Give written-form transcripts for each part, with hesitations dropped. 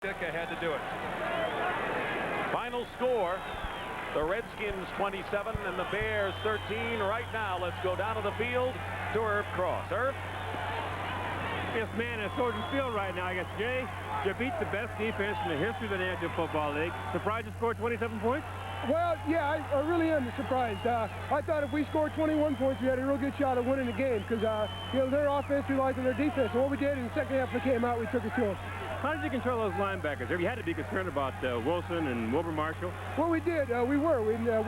Had to do it. Final score, the Redskins 27 and the Bears 13. Right now, let's go down to the field to Irv Cross. Irv? Yes, man, at Soldier Field right now, I guess, Jay, you beat the best defense in the history of the National Football League. Surprised you scored 27 points? Well, yeah, I really am surprised. I thought if we scored 21 points, we had a real good shot at winning the game because, their offense relies on their defense. And what we did in the second half, we came out, we took it to them. How did you control those linebackers? You had to be concerned about Wilson and Wilbur Marshall. Well, we did. What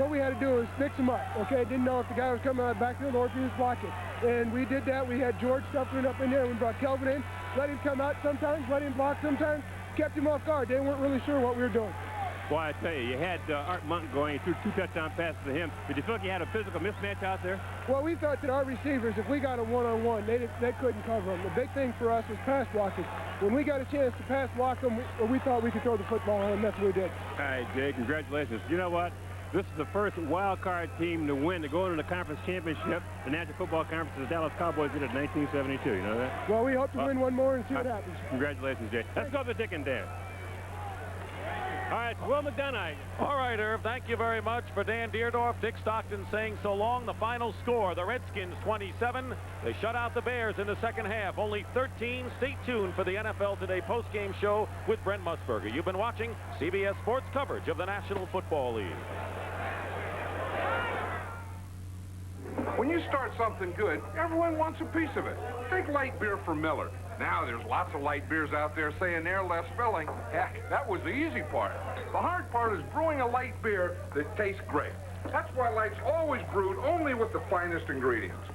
we had to do was mix them up, okay? Didn't know if the guy was coming out of the backfield or if he was blocking. And we did that. We had George stuffing up in there. We brought Kelvin in, let him come out sometimes, let him block sometimes, kept him off guard. They weren't really sure what we were doing. Well, I tell you had Art Munton going. He threw 2 touchdown passes to him. Did you feel like you had a physical mismatch out there? Well, we thought that our receivers, if we got a one-on-one, they couldn't cover them. The big thing for us was pass blocking. When we got a chance to pass block them, we thought we could throw the football on them. That's what we did. All right, Jay, congratulations. You know what? This is the first wild card team to win, to go into the conference championship. The National Football Conference, the Dallas Cowboys did it in 1972. You know that? Well, we hope to win one more and see what happens. Congratulations, Jay. Let's go to the Dick and Dan. All right, Will McDonough. All right, Irv, thank you very much for Dan Deerdorf. Dick Stockton saying so long. The final score, the Redskins 27. They shut out the Bears in the second half. Only 13. Stay tuned for the NFL Today postgame show with Brent Musburger. You've been watching CBS Sports coverage of the National Football League. When you start something good, everyone wants a piece of it. Take light beer from Miller. Now there's lots of light beers out there saying they're less filling. Heck, that was the easy part. The hard part is brewing a light beer that tastes great. That's why Light's always brewed only with the finest ingredients.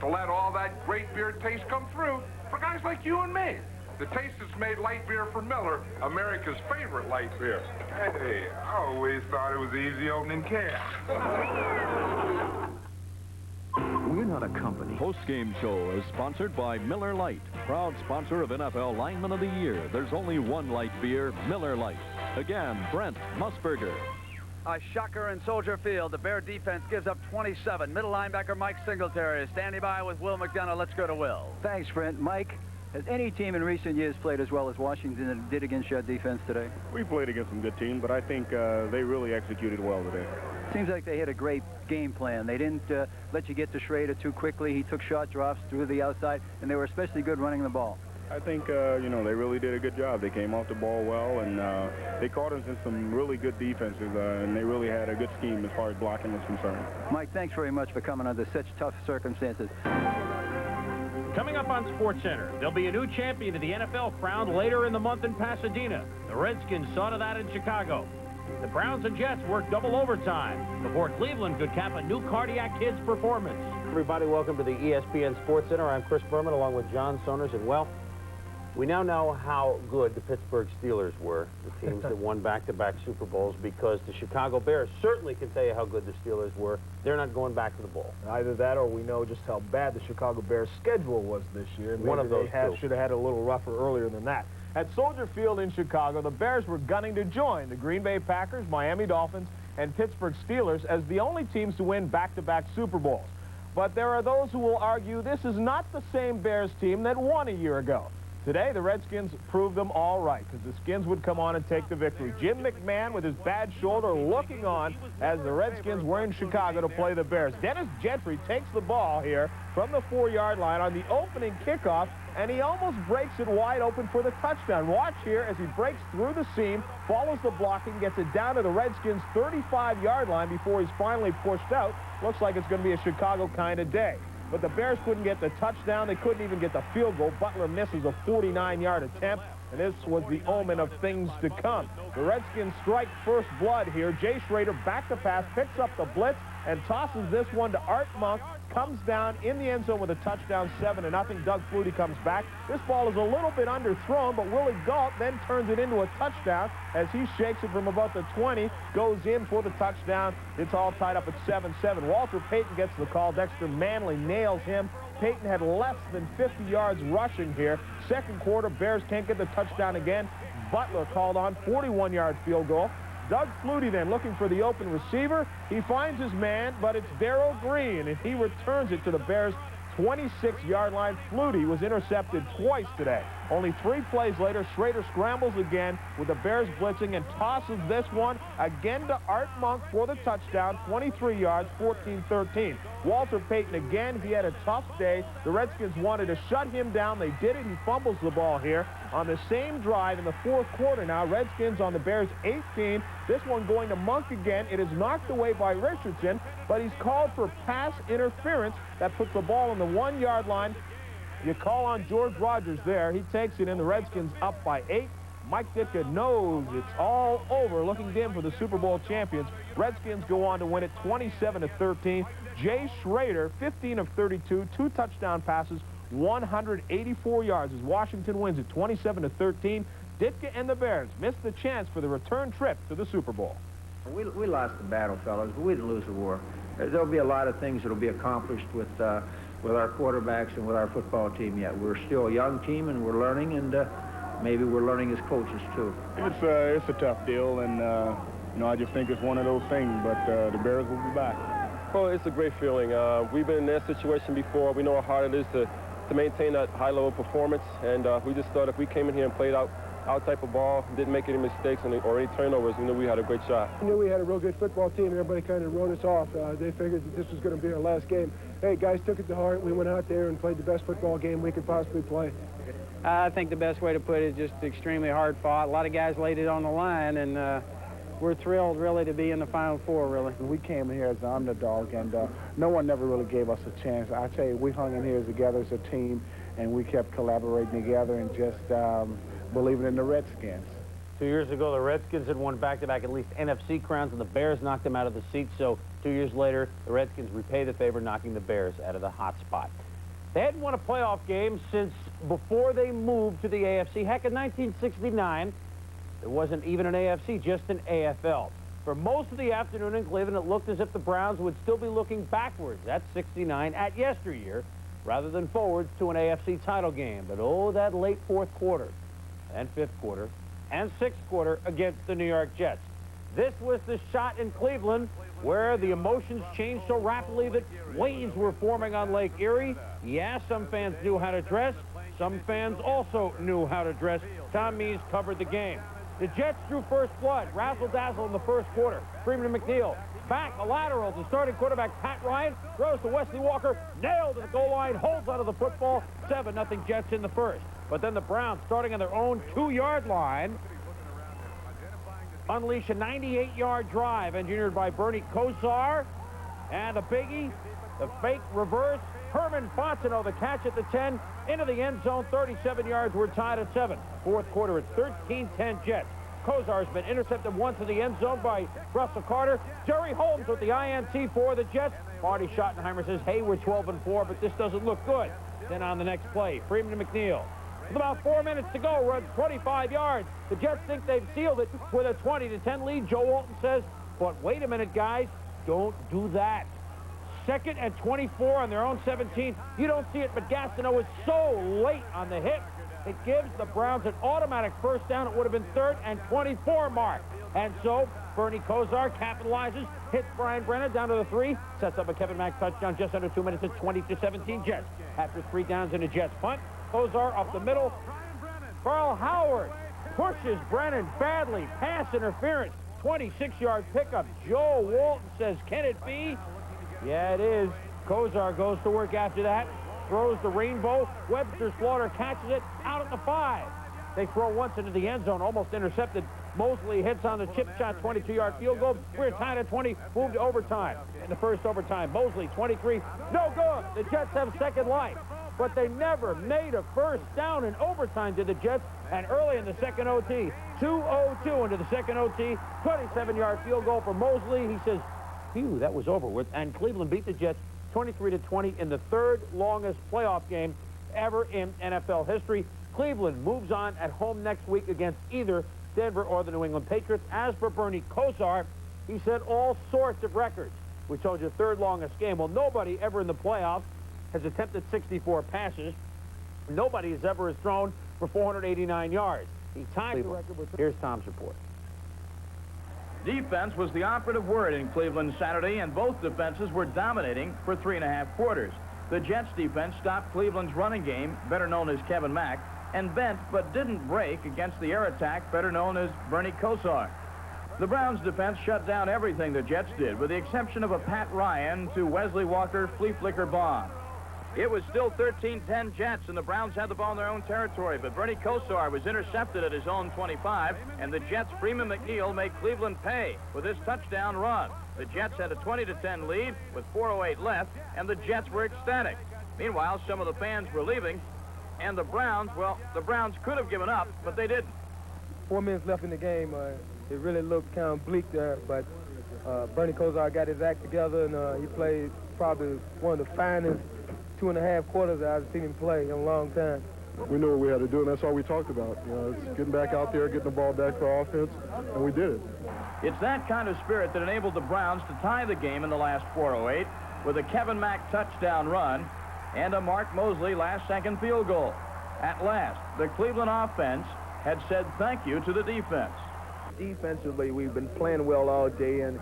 To let all that great beer taste come through for guys like you and me. The taste that's made light beer from Miller, America's favorite light beer. Hey, I always thought it was easy opening can. We're not a company. Post-game show is sponsored by Miller Lite, proud sponsor of NFL Lineman of the Year. There's only one light beer, Miller Lite. Again, Brent Musburger. A shocker in Soldier Field. The Bear defense gives up 27. Middle linebacker Mike Singletary is standing by with Will McDonough. Let's go to Will. Thanks, Brent. Mike, has any team in recent years played as well as Washington did against your defense today? We played against some good teams, but I think they really executed well today. Seems like they had a great game plan. They didn't let you get to Schrader too quickly. He took short drops through the outside, and they were especially good running the ball. I think, they really did a good job. They came off the ball well, and they caught us in some really good defenses, and they really had a good scheme as far as blocking was concerned. Mike, thanks very much for coming under such tough circumstances. Coming up on SportsCenter, there'll be a new champion of the NFL crowned later in the month in Pasadena. The Redskins saw to that in Chicago. The Browns and Jets worked double overtime before Cleveland could cap a new Cardiac Kids performance. Everybody, welcome to the ESPN SportsCenter. I'm Chris Berman along with John Soners. And, well, we now know how good the Pittsburgh Steelers were, the teams that won back-to-back Super Bowls, because the Chicago Bears certainly can tell you how good the Steelers were. They're not going back to the bowl. Either that or we know just how bad the Chicago Bears schedule was this year. One of those two. Should have had a little rougher earlier than that. At Soldier Field in Chicago, the Bears were gunning to join the Green Bay Packers, Miami Dolphins, and Pittsburgh Steelers as the only teams to win back-to-back Super Bowls. But there are those who will argue this is not the same Bears team that won a year ago. Today, the Redskins proved them all right, because the Skins would come on and take the victory. Jim McMahon, with his bad shoulder, looking on as the Redskins were in Chicago to play the Bears. Dennis Gentry takes the ball here from the 4-yard line on the opening kickoff, and he almost breaks it wide open for the touchdown. Watch here as he breaks through the seam, follows the blocking, gets it down to the Redskins' 35-yard line before he's finally pushed out. Looks like it's going to be a Chicago kind of day. But the Bears couldn't get the touchdown. They couldn't even get the field goal. Butler misses a 49-yard attempt, and this was the omen of things to come. The Redskins strike first blood here. Jay Schrader back to pass, picks up the blitz, and tosses this one to Art Monk. Comes down in the end zone with a touchdown, 7-0. Doug Flutie comes back. This ball is a little bit underthrown, but Willie Gault then turns it into a touchdown as he shakes it from about the 20, goes in for the touchdown. It's all tied up at 7-7. Walter Payton gets the call. Dexter Manley nails him. Payton had less than 50 yards rushing here. Second quarter, Bears can't get the touchdown again. Butler called on 41-yard field goal. Doug Flutie then looking for the open receiver. He finds his man, but it's Darrell Green, and he returns it to the Bears' 26-yard line. Flutie was intercepted twice today. Only 3 plays later, Schrader scrambles again with the Bears blitzing and tosses this one again to Art Monk for the touchdown, 23 yards, 14-13. Walter Payton again, he had a tough day. The Redskins wanted to shut him down. They did it. He fumbles the ball here on the same drive in the 4th quarter now. Redskins on the Bears 18. This one going to Monk again. It is knocked away by Richardson, but he's called for pass interference. That puts the ball on the 1-yard line. You call on George Rogers there. He takes it in. The Redskins up by 8. Mike Ditka knows it's all over, looking dim for the Super Bowl champions. Redskins go on to win it 27-13. Jay Schrader, 15 of 32, 2 touchdown passes, 184 yards as Washington wins it 27-13. Ditka and the Bears missed the chance for the return trip to the Super Bowl. We lost the battle, fellas, but we didn't lose the war. There'll be a lot of things that'll be accomplished with our quarterbacks and with our football team yet. We're still a young team, and we're learning, and maybe we're learning as coaches, too. It's a tough deal, and, you know, I just think it's one of those things, but the Bears will be back. Well, it's a great feeling. We've been in that situation before. We know how hard it is to maintain that high-level performance, and we just thought if we came in here and played our type of ball, didn't make any mistakes or any turnovers, we knew we had a great shot. We knew we had a real good football team. Everybody kind of wrote us off. They figured that this was going to be our last game. Hey, guys took it to heart. We went out there and played the best football game we could possibly play. I think the best way to put it is just extremely hard fought. A lot of guys laid it on the line, and we're thrilled, really, to be in the Final Four, really. We came in here as an underdog, and no one never really gave us a chance. I tell you, we hung in here together as a team, and we kept collaborating together and just believing in the Redskins. 2 years ago, the Redskins had won back-to-back at least NFC crowns, and the Bears knocked them out of the seat. So 2 years later, the Redskins repay the favor, knocking the Bears out of the hot spot. They hadn't won a playoff game since before they moved to the AFC. Heck, in 1969, there wasn't even an AFC, just an AFL. For most of the afternoon in Cleveland, it looked as if the Browns would still be looking backwards at 69 at yesteryear, rather than forwards to an AFC title game. But oh, that late 4th quarter and 5th quarter and 6th quarter against the New York Jets. This was the shot in Cleveland where the emotions changed so rapidly that waves were forming on Lake Erie. Yeah, some fans knew how to dress. Some fans also knew how to dress. Tom Mees covered the game. The Jets drew first blood. Razzle-dazzle in the 1st quarter. Freeman and McNeil. Back, a lateral. The starting quarterback, Pat Ryan, throws to Wesley Walker. Nailed to the goal line. Holds onto the football. 7-0 Jets in the 1st. But then the Browns, starting on their own 2-yard line, unleash a 98-yard drive engineered by Bernie Kosar. And the biggie, the fake reverse. Herman Fontenot, the catch at the 10, into the end zone, 37 yards. We're tied at 7. 4th quarter, it's 13-10 Jets. Kosar's been intercepted once in the end zone by Russell Carter. Jerry Holmes with the INT for the Jets. Marty Schottenheimer says, hey, we're 12-4, but this doesn't look good. Then on the next play, Freeman and McNeil. With about 4 minutes to go, runs 25 yards. The Jets think they've sealed it with a 20-10 lead. Joe Walton says, but wait a minute, guys, don't do that. 2nd and 24 on their own 17. You don't see it, but Gastineau is so late on the hit. It gives the Browns an automatic first down. It would have been 3rd and 24 mark. And so Bernie Kosar capitalizes, hits Brian Brennan down to the 3, sets up a Kevin Mack touchdown just under 2 minutes at 20-17 Jets. After 3 downs in a Jets punt, Kosar up the middle. Carl Howard pushes Brennan badly. Pass interference. 26-yard pickup. Joe Walton says, can it be? Yeah, it is. Kosar goes to work after that. Throws the rainbow. Webster Slaughter catches it out at the 5. They throw once into the end zone, almost intercepted. Mosley hits on the chip shot, 22-yard field goal. We're tied at 20, moved to overtime. In the 1st overtime, Mosley, 23, no good. The Jets have second life. But they never made a first down in overtime to the Jets. And early in the 2nd OT, 2:02 into the 2nd OT, 27-yard field goal for Mosley. He says, phew, that was over with. And Cleveland beat the Jets 23-20 in the 3rd longest playoff game ever in NFL history. Cleveland moves on at home next week against either Denver or the New England Patriots. As for Bernie Kosar, he set all sorts of records. We told you 3rd longest game. Well, nobody ever in the playoffs has attempted 64 passes. Nobody has ever thrown for 489 yards. He tied the record with... Here's Tom's report. Defense was the operative word in Cleveland Saturday, and both defenses were dominating for 3.5 quarters. The Jets defense stopped Cleveland's running game, better known as Kevin Mack, and bent but didn't break against the air attack, better known as Bernie Kosar. The Browns defense shut down everything the Jets did, with the exception of a Pat Ryan to Wesley Walker flea flicker bomb. It was still 13-10 Jets, and the Browns had the ball in their own territory, but Bernie Kosar was intercepted at his own 25, and the Jets' Freeman McNeil made Cleveland pay with his touchdown run. The Jets had a 20-10 lead with 4:08 left, and the Jets were ecstatic. Meanwhile, some of the fans were leaving, and the Browns, well, the Browns could have given up, but they didn't. 4 minutes left in the game. It really looked kind of bleak there, but Bernie Kosar got his act together, and he played probably one of the finest 2.5 quarters that I've seen him play in a long time. We knew what we had to do, and that's all we talked about. You know, it's getting back out there, getting the ball back for offense, and we did it. It's that kind of spirit that enabled the Browns to tie the game in the last 4:08 with a Kevin Mack touchdown run and a Mark Mosley last-second field goal. At last, the Cleveland offense had said thank you to the defense. Defensively, we've been playing well all day, and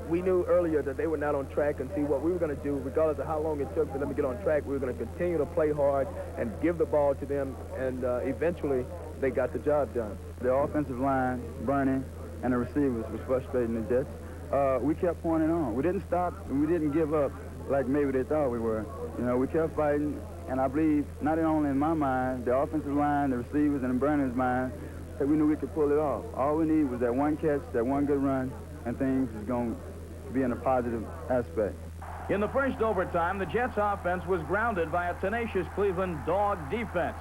we knew earlier that they were not on track, and see what we were going to do, regardless of how long it took for them to get on track, we were going to continue to play hard and give the ball to them, and eventually they got the job done. The offensive line, Bernie, and the receivers was frustrating the Jets. We kept pointing on. We didn't stop, and we didn't give up like maybe they thought we were. You know, we kept fighting, and I believe, not only in my mind, the offensive line, the receivers, and in Bernie's mind, that we knew we could pull it off. All we need was that one catch, that one good run, and things is going to be in a positive aspect. In the first overtime, the Jets offense was grounded by a tenacious Cleveland dog defense,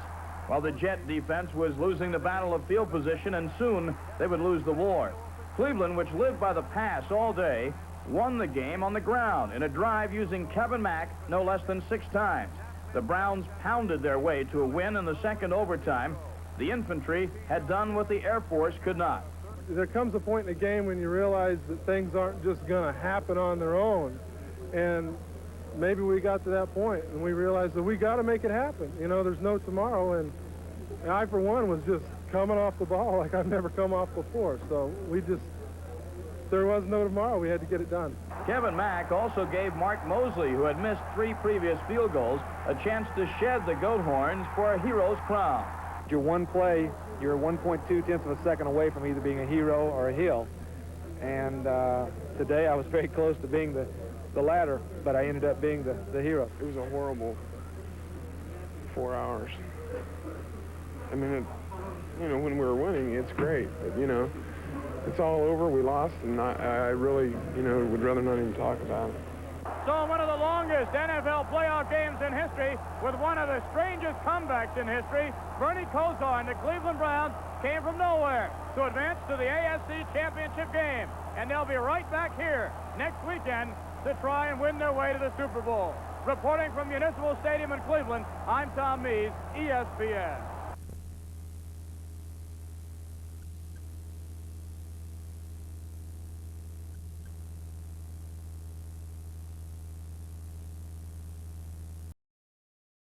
while the Jet defense was losing the battle of field position, and soon they would lose the war. Cleveland, which lived by the pass all day, won the game on the ground in a drive using Kevin Mack no less than 6 times. The Browns pounded their way to a win in the second overtime. The infantry had done what the Air Force could not. There comes a point in the game when you realize that things aren't just going to happen on their own. And maybe we got to that point, and we realized that we got to make it happen. You know, there's no tomorrow, and I, for one, was just coming off the ball like I've never come off before. So there was no tomorrow. We had to get it done. Kevin Mack also gave Mark Mosley, who had missed 3 previous field goals, a chance to shed the goat horns for a hero's crown. Your one play, you're 1.2 tenths of a second away from either being a hero or a heel. And today I was very close to being the latter, but I ended up being the hero. It was a horrible 4 hours. I mean, you know, when we were winning, it's great, but, you know, it's all over. We lost, and I really, you know, would rather not even talk about it. So one of the longest NFL playoff games in history, with one of the strangest comebacks in history, Bernie Kosar and the Cleveland Browns came from nowhere to advance to the AFC Championship game. And they'll be right back here next weekend to try and win their way to the Super Bowl. Reporting from Municipal Stadium in Cleveland, I'm Tom Mees, ESPN.